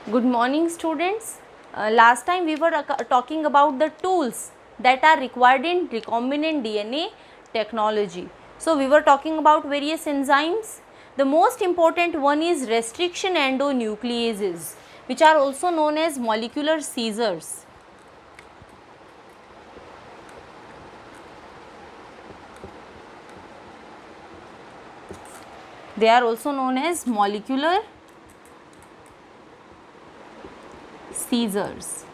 Good morning, students. Last time we were talking about the tools that are required in recombinant DNA technology. So we were talking about various enzymes. The most important one is restriction endonucleases, which are also known as molecular scissors. They are also known as molecular scissors.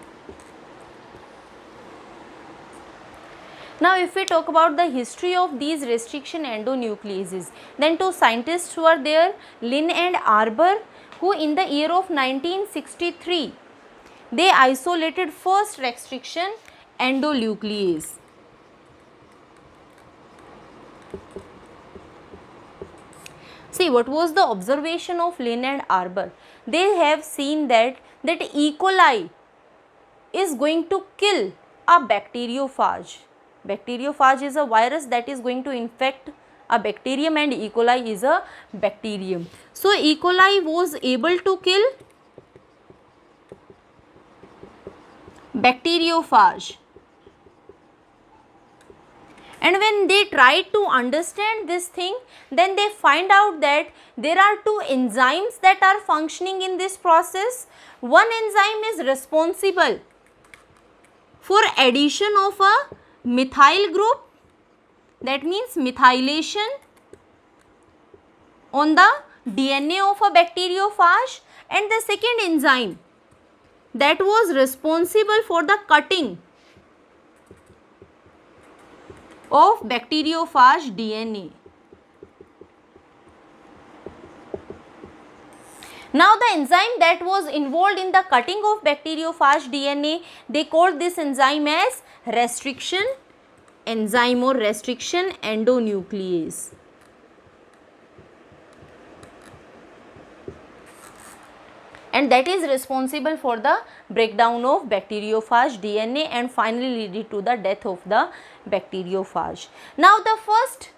Now, if we talk about the history of these restriction endonucleases, then two scientists were there, Lin and Arbour, who in the year of 1963, they isolated first restriction endonuclease. See, what was the observation of Lin and Arbour? They have seen that E. coli is going to kill a bacteriophage. Bacteriophage is a virus that is going to infect a bacterium, and E. coli is a bacterium. So, E. coli was able to kill bacteriophage. And when they try to understand this thing, then they find out that there are two enzymes that are functioning in this process. One enzyme is responsible for addition of a methyl group, that means methylation on the DNA of a bacteriophage, and the second enzyme that was responsible for the cutting of bacteriophage DNA. Now, the enzyme that was involved in the cutting of bacteriophage DNA, they called this enzyme as restriction enzyme or restriction endonuclease. And that is responsible for the breakdown of bacteriophage DNA and finally leading to the death of the bacteriophage. Now, the first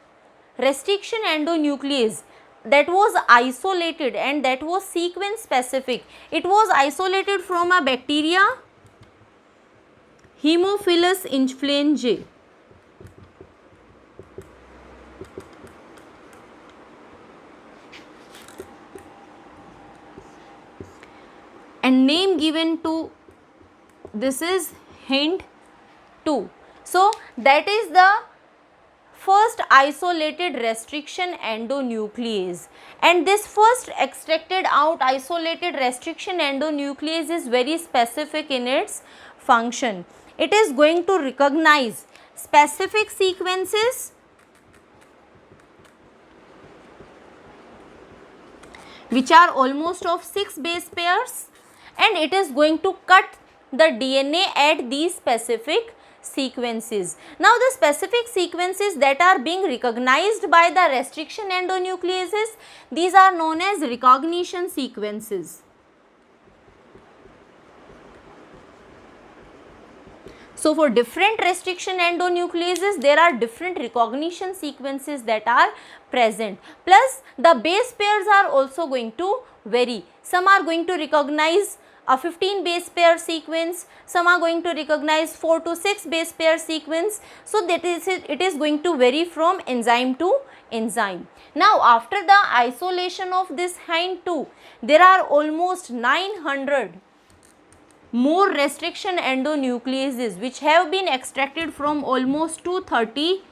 restriction endonuclease that was isolated and that was sequence specific, it was isolated from a bacteria Haemophilus influenzae. And name given to this is HIND2. So, that is the first isolated restriction endonuclease, and this first extracted out isolated restriction endonuclease is very specific in its function. It is going to recognize specific sequences which are almost of 6 base pairs, and it is going to cut the DNA at these specific sequences. Now, the specific sequences that are being recognized by the restriction endonucleases, these are known as recognition sequences. So, for different restriction endonucleases, there are different recognition sequences that are present. Plus, the base pairs are also going to vary. Some are going to recognize a 15 base pair sequence, some are going to recognize 4 to 6 base pair sequence. So, that is it is going to vary from enzyme to enzyme. Now, after the isolation of this HIND2, there are almost 900 more restriction endonucleases which have been extracted from almost 230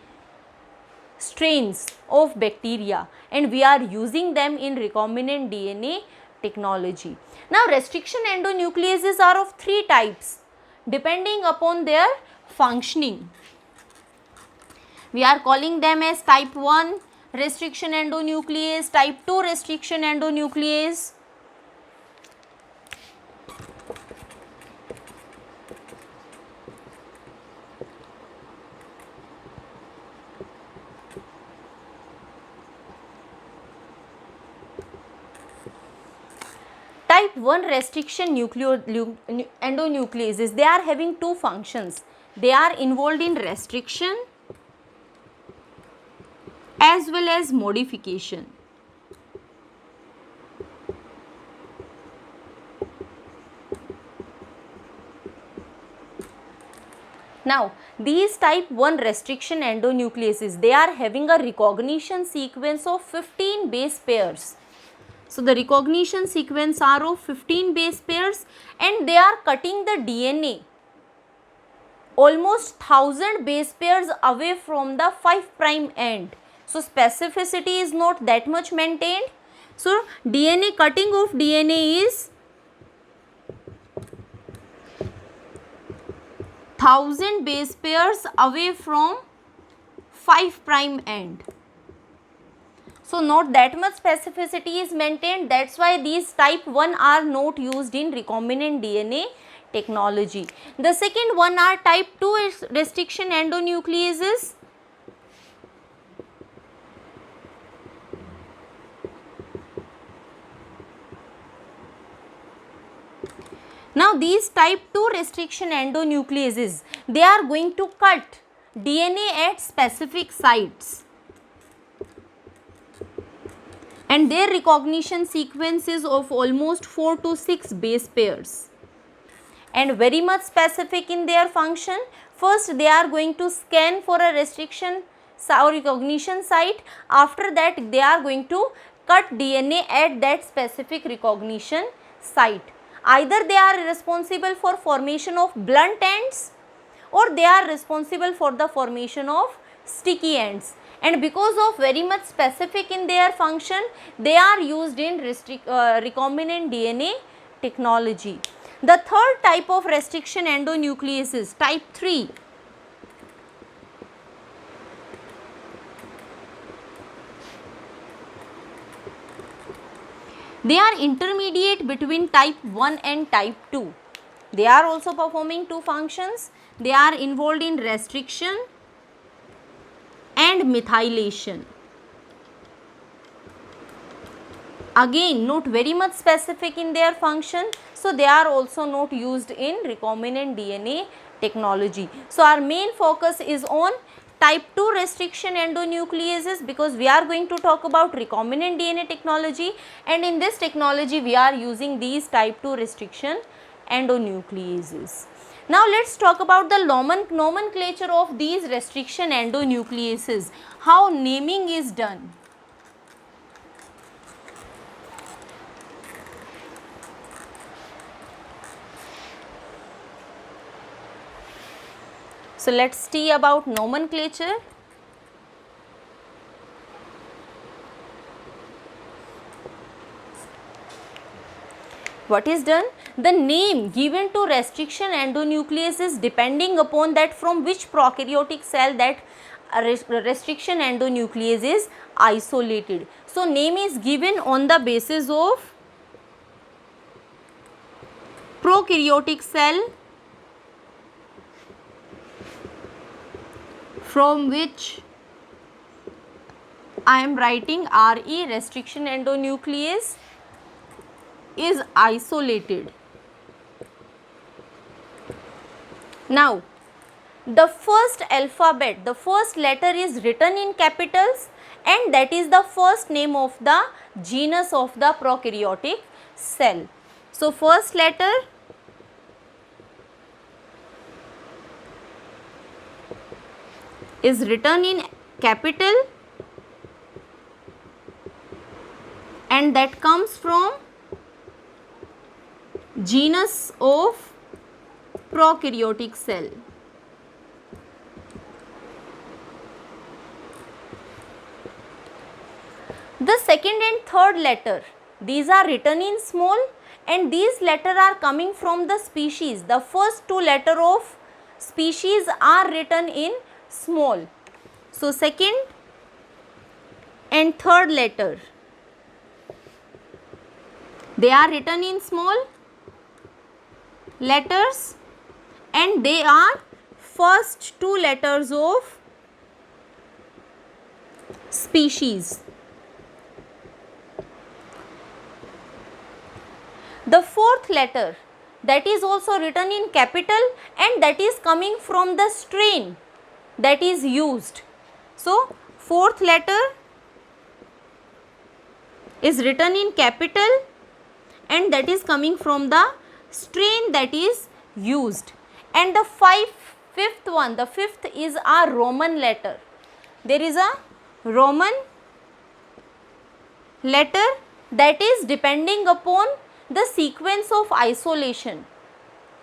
strains of bacteria, and we are using them in recombinant DNA technology. Now, restriction endonucleases are of 3 types depending upon their functioning. We are calling them as type 1 restriction endonuclease, type 2 restriction endonuclease. Type 1 restriction endonucleases, they are having 2 functions. They are involved in restriction as well as modification. Now, these type 1 restriction endonucleases, they are having a recognition sequence of 15 base pairs. So, the recognition sequence are of 15 base pairs, and they are cutting the DNA almost 1000 base pairs away from the 5 prime end. So, specificity is not that much maintained. So, DNA cutting of DNA is 1000 base pairs away from 5 prime end. So, not that much specificity is maintained. That's why these type 1 are not used in recombinant DNA technology. The second one are type 2 restriction endonucleases. Now, these type 2 restriction endonucleases, they are going to cut DNA at specific sites, and their recognition sequence is of almost 4 to 6 base pairs, and very much specific in their function. First, they are going to scan for a restriction or recognition site. After that, they are going to cut DNA at that specific recognition site. Either they are responsible for formation of blunt ends, or they are responsible for the formation of sticky ends. And because of very much specific in their function, they are used in recombinant DNA technology. The third type of restriction endonucleases, type 3. They are intermediate between type 1 and type 2. They are also performing two functions. They are involved in restriction and methylation. Again, not very much specific in their function, so they are also not used in recombinant DNA technology. So, our main focus is on type 2 restriction endonucleases, because we are going to talk about recombinant DNA technology, and in this technology we are using these type 2 restriction endonucleases. Now, let us talk about the nomenclature of these restriction endonucleases, how naming is done. So, let us see about nomenclature. What is done? The name given to restriction endonuclease is depending upon that from which prokaryotic cell that restriction endonuclease is isolated. So, name is given on the basis of prokaryotic cell from which I am writing RE, restriction endonuclease is isolated. Now, the first alphabet, the first letter is written in capitals, and that is the first name of the genus of the prokaryotic cell. So, first letter is written in capital, and that comes from genus of prokaryotic cell. The second and third letter, these are written in small, and these letters are coming from the species. The first two letters of species are written in small. So, second and third letter, they are written in small letters, and they are first two letters of species. The fourth letter, that is also written in capital, and that is coming from the strain that is used. So, fourth letter is written in capital, and that is coming from the strain that is used. And the Fifth one, the fifth is a Roman letter. There is a Roman letter that is depending upon the sequence of isolation.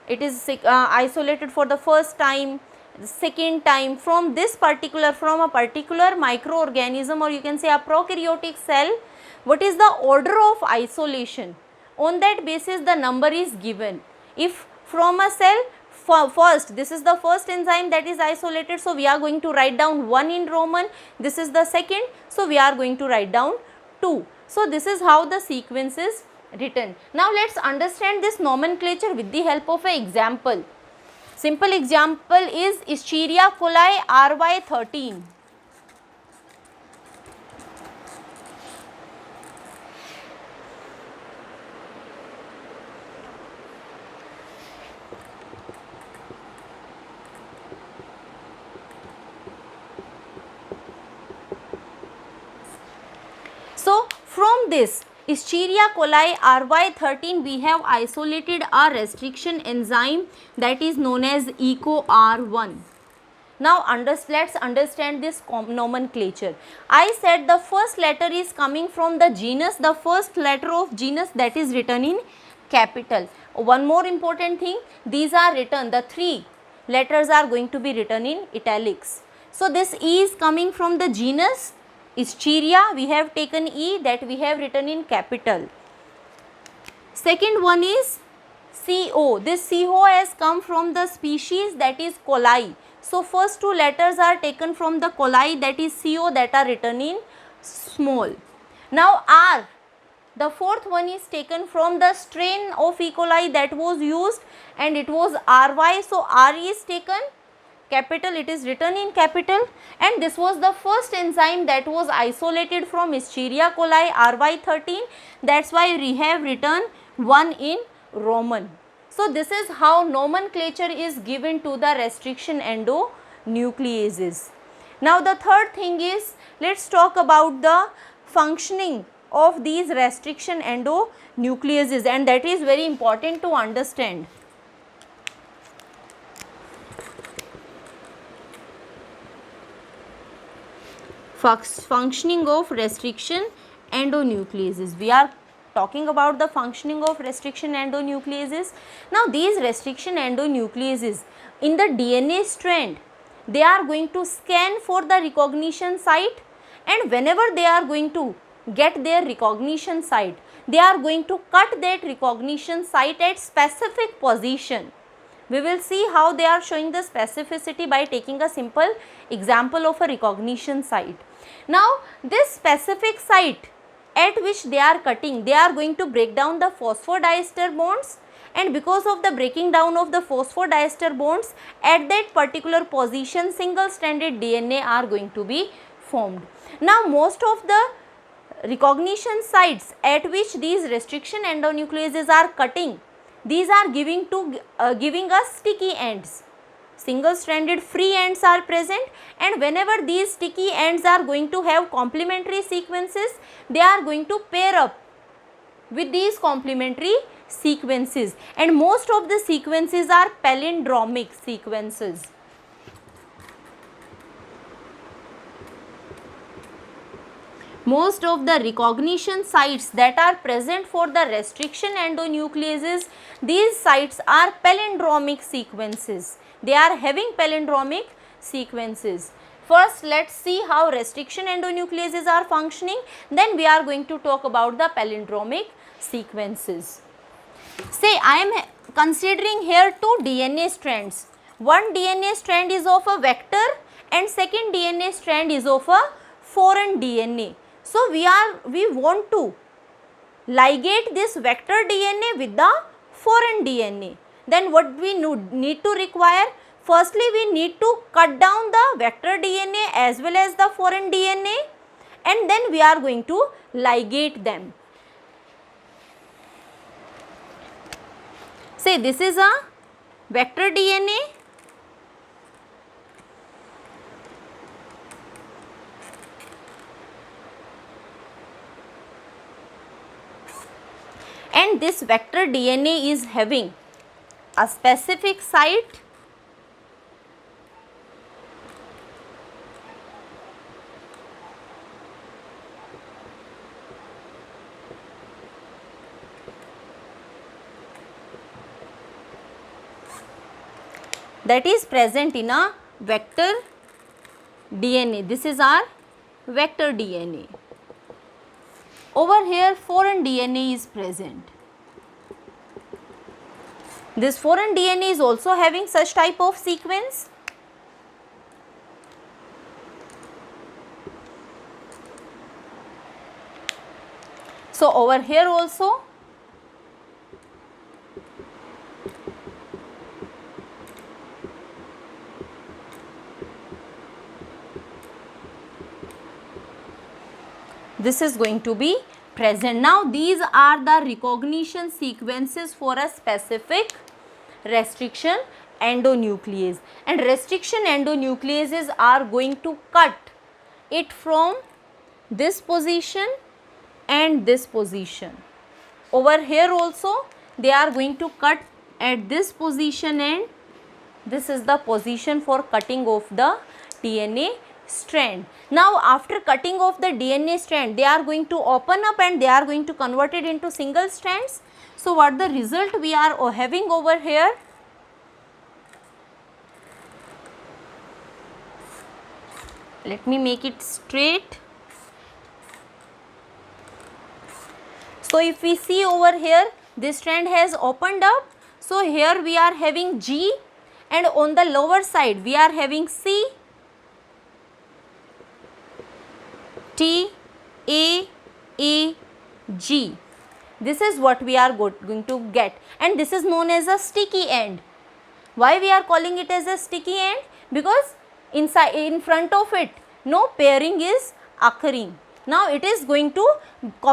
It is isolated for the first time, the second time from this particular, from a particular microorganism, or you can say a prokaryotic cell. What is the order of isolation? On that basis the number is given. If from a cell, first, this is the first enzyme that is isolated, so we are going to write down 1 in Roman. This is the second, so we are going to write down 2. So this is how the sequence is written. Now let's understand this nomenclature with the help of an example. Simple example is Escherichia coli RY13. So from this Escherichia coli RY13 we have isolated a restriction enzyme that is known as EcoR1. Now let's understand this nomenclature. I said the first letter is coming from the genus, the first letter of genus that is written in capital. One more important thing, these are written, the 3 letters are going to be written in italics. So this E is coming from the genus Escherichia, we have taken E, that we have written in capital. Second one is CO. This CO has come from the species that is coli. So first 2 letters are taken from the coli, that is CO, that are written in small. Now R, the fourth one is taken from the strain of E. coli that was used, and it was RY. So R is taken capital, it is written in capital, and this was the first enzyme that was isolated from Escherichia coli RY13. That's why we have written 1 in Roman. So this is how nomenclature is given to the restriction endonucleases. Now the third thing is, let's talk about the functioning of these restriction endonucleases, and that is very important to understand. Functioning of restriction endonucleases. We are talking about the functioning of restriction endonucleases. Now these restriction endonucleases in the DNA strand, they are going to scan for the recognition site, and whenever they are going to get their recognition site, they are going to cut that recognition site at specific position. We will see how they are showing the specificity by taking a simple example of a recognition site. Now this specific site at which they are cutting, they are going to break down the phosphodiester bonds, and because of the breaking down of the phosphodiester bonds, at that particular position single stranded DNA are going to be formed. Now most of the recognition sites at which these restriction endonucleases are cutting, these are giving us sticky ends. Single stranded free ends are present, and whenever these sticky ends are going to have complementary sequences, they are going to pair up with these complementary sequences, and most of the sequences are palindromic sequences. Most of the recognition sites that are present for the restriction endonucleases, these sites are palindromic sequences. They are having palindromic sequences. First, let's see how restriction endonucleases are functioning, then we are going to talk about the palindromic sequences. Say I am considering here 2 DNA strands. One DNA strand is of a vector and second DNA strand is of a foreign DNA. So we want to ligate this vector DNA with the foreign DNA. Then what we need to require? Firstly, we need to cut down the vector DNA as well as the foreign DNA, and then we are going to ligate them. Say this is a vector DNA, and this vector DNA is having a specific site that is present in a vector DNA. This is our vector DNA. Over here foreign DNA is present. This foreign DNA is also having such type of sequence. So over here also this is going to be present. Now these are the recognition sequences for a specific restriction endonuclease, and restriction endonucleases are going to cut it from this position and this position. Over here also they are going to cut at this position, and this is the position for cutting off the DNA strand. Now after cutting off the DNA strand, they are going to open up and they are going to convert it into single strands. So what the result we are having over here? Let me make it straight. So if we see over here, this strand has opened up. So here we are having G, and on the lower side we are having C, T, A, G. This is what we are going to get, and this is known as a sticky end. Why we are calling it as a sticky end? Because inside, in front of it, no pairing is occurring. Now it is going to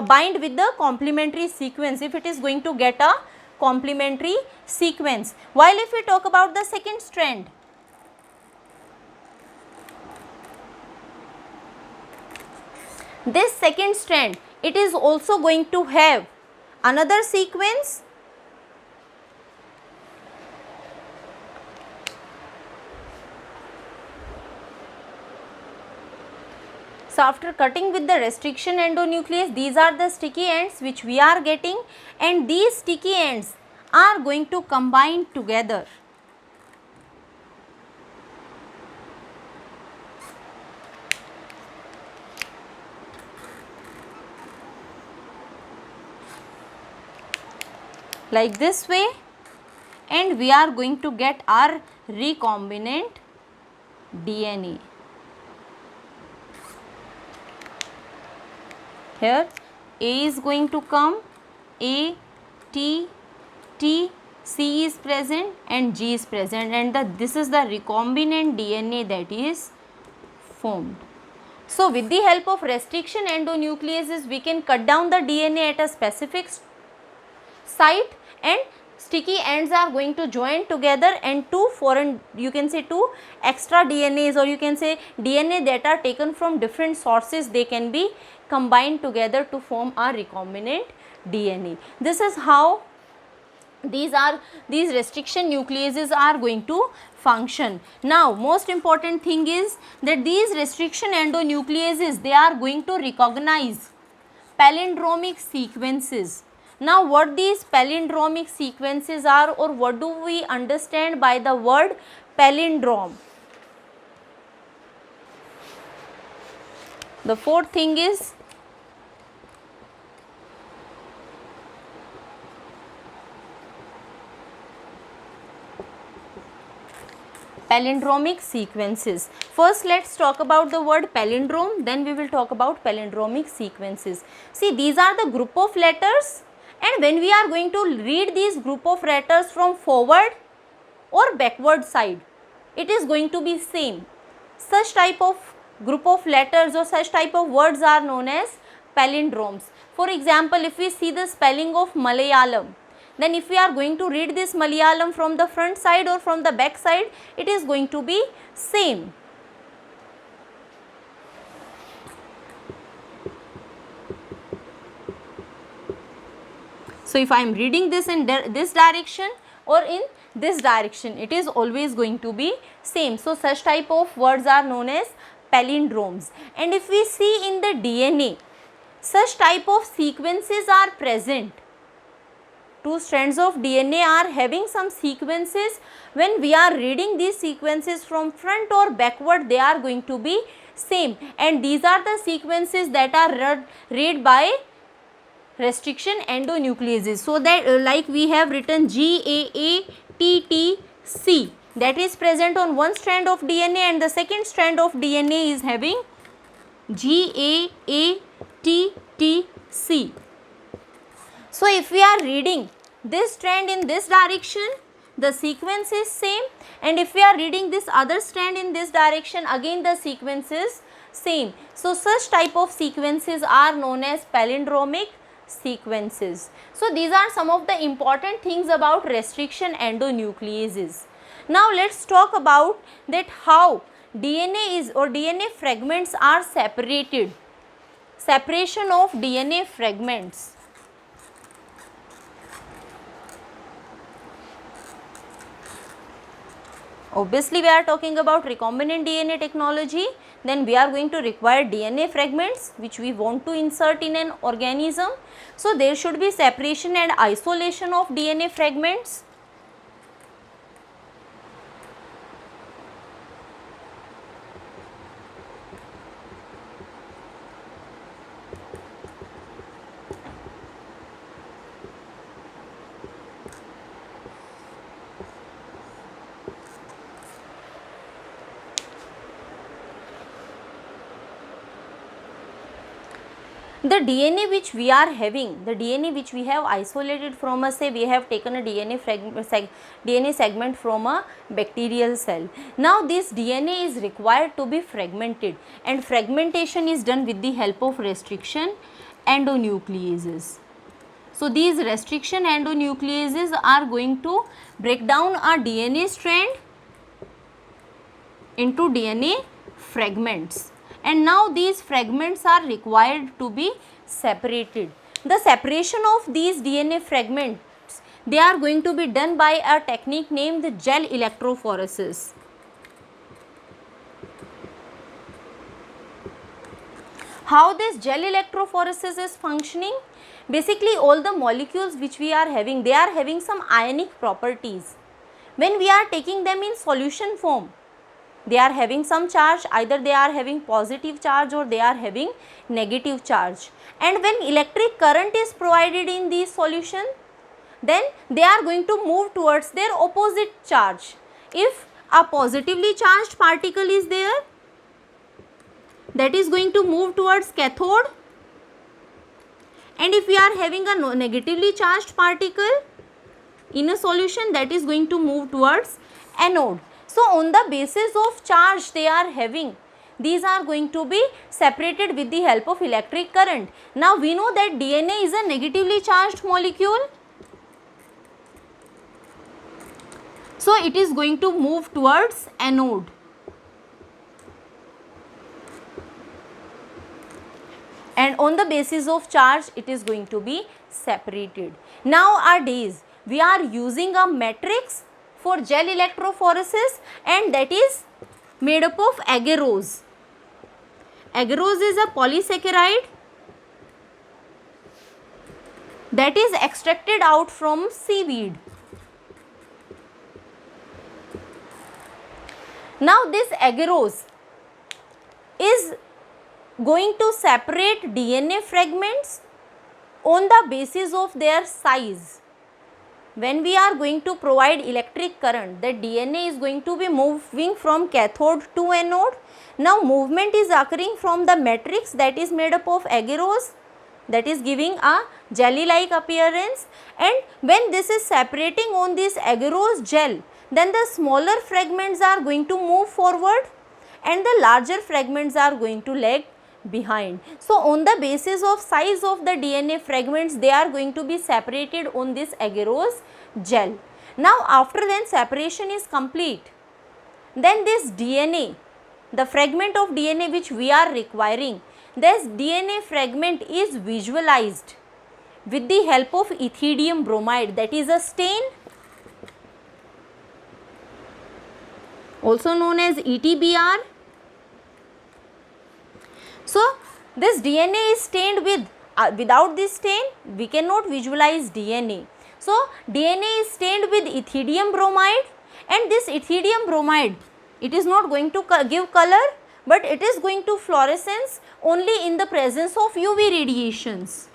bind with the complementary sequence if it is going to get a complementary sequence. While if we talk about the second strand, this second strand, it is also going to have another sequence. So after cutting with the restriction endonuclease, these are the sticky ends which we are getting, and these sticky ends are going to combine together. Like this way, and we are going to get our recombinant DNA. Here A is going to come, A, T, C is present and G is present, and this is the recombinant DNA that is formed. So with the help of restriction endonucleases, we can cut down the DNA at a specific site, and sticky ends are going to join together, and two foreign, you can say two extra DNAs, or you can say DNA that are taken from different sources, they can be combined together to form a recombinant DNA. This is how these restriction nucleases are going to function. Now most important thing is that these restriction endonucleases, they are going to recognize palindromic sequences. Now what these palindromic sequences are, or what do we understand by the word palindrome? The fourth thing is palindromic sequences. First let's talk about the word palindrome, then we will talk about palindromic sequences. See, these are the group of letters, and when we are going to read these group of letters from forward or backward side, it is going to be same. Such type of group of letters or such type of words are known as palindromes. For example, if we see the spelling of Malayalam, then if we are going to read this Malayalam from the front side or from the back side, it is going to be same. So if I am reading this in this direction or in this direction, it is always going to be same. So such type of words are known as palindromes. And if we see in the DNA, such type of sequences are present two strands of DNA are having some sequences. When we are reading these sequences from front or backward, they are going to be same, and these are the sequences that are read by restriction endonucleases. So that like we have written GAATTC, that is present on one strand of DNA, and the second strand of DNA is having GAATTC. So if we are reading this strand in this direction, the sequence is same, and if we are reading this other strand in this direction, again the sequence is same. So such type of sequences are known as palindromic sequences. So these are some of the important things about restriction endonucleases. Now let's talk about that how DNA is or DNA fragments are separated. Separation of DNA fragments. Obviously we are talking about recombinant DNA technology, then we are going to require DNA fragments which we want to insert in an organism. So there should be separation and isolation of DNA fragments. The DNA which we are having, the DNA which we have isolated from a, say we have taken a DNA segment from a bacterial cell. Now this DNA is required to be fragmented, and fragmentation is done with the help of restriction endonucleases. So these restriction endonucleases are going to break down a DNA strand into DNA fragments, and now these fragments are required to be separated. The separation of these DNA fragments, they are going to be done by a technique named gel electrophoresis. How this gel electrophoresis is functioning? Basically all the molecules which we are having, they are having some ionic properties. When we are taking them in solution form, they are having some charge, either they are having positive charge or they are having negative charge, and when electric current is provided in these solution, then they are going to move towards their opposite charge. If a positively charged particle is there, that is going to move towards cathode, and if we are having a negatively charged particle in a solution, that is going to move towards anode. So on the basis of charge they are having, these are going to be separated with the help of electric current. Now we know that DNA is a negatively charged molecule, so it is going to move towards anode. And on the basis of charge it is going to be separated. Nowadays we are using a matrix for gel electrophoresis, and that is made up of agarose. Agarose is a polysaccharide that is extracted out from seaweed. Now this agarose is going to separate DNA fragments on the basis of their size. When we are going to provide electric current, the DNA is going to be moving from cathode to anode. Now movement is occurring from the matrix that is made up of agarose, that is giving a jelly like appearance, and when this is separating on this agarose gel, then the smaller fragments are going to move forward and the larger fragments are going to lag behind. So on the basis of size of the DNA fragments, they are going to be separated on this agarose gel. Now after then separation is complete, then this DNA, the fragment of DNA which we are requiring, this DNA fragment is visualized with the help of ethidium bromide, that is a stain, also known as ETBR. So this DNA is stained with, without this stain we cannot visualize DNA. So DNA is stained with ethidium bromide, and this ethidium bromide, it is not going to give color, but it is going to fluorescence only in the presence of UV radiations.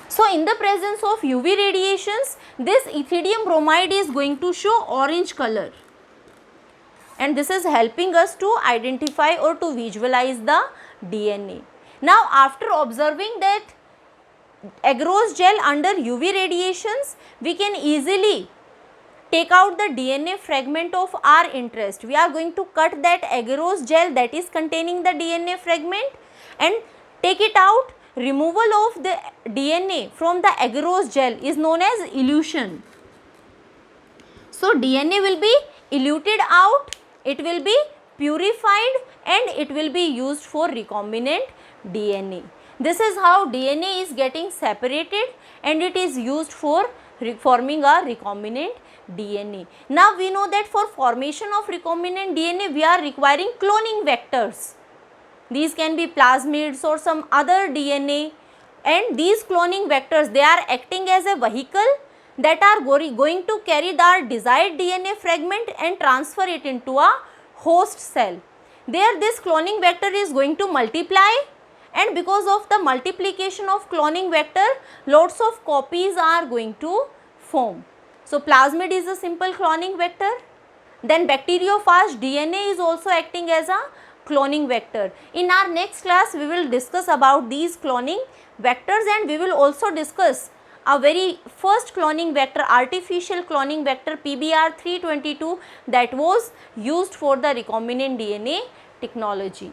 So in the presence of UV radiations, this ethidium bromide is going to show orange color, and this is helping us to identify or to visualize the DNA. Now after observing that agarose gel under UV radiations, we can easily take out the DNA fragment of our interest. We are going to cut that agarose gel that is containing the DNA fragment and take it out. Removal of the DNA from the agarose gel is known as elution. So DNA will be eluted out, it will be purified, and it will be used for recombinant DNA. This is how DNA is getting separated and it is used for forming a recombinant DNA. Now we know that for formation of recombinant DNA we are requiring cloning vectors. These can be plasmids or some other DNA, and these cloning vectors, they are acting as a vehicle that are going to carry the desired DNA fragment and transfer it into a host cell. There this cloning vector is going to multiply, and because of the multiplication of cloning vector, lots of copies are going to form. So plasmid is a simple cloning vector. Then bacteriophage DNA is also acting as a cloning vector. In our next class we will discuss about these cloning vectors, and we will also discuss a very first cloning vector, artificial cloning vector PBR322, that was used for the recombinant DNA technology.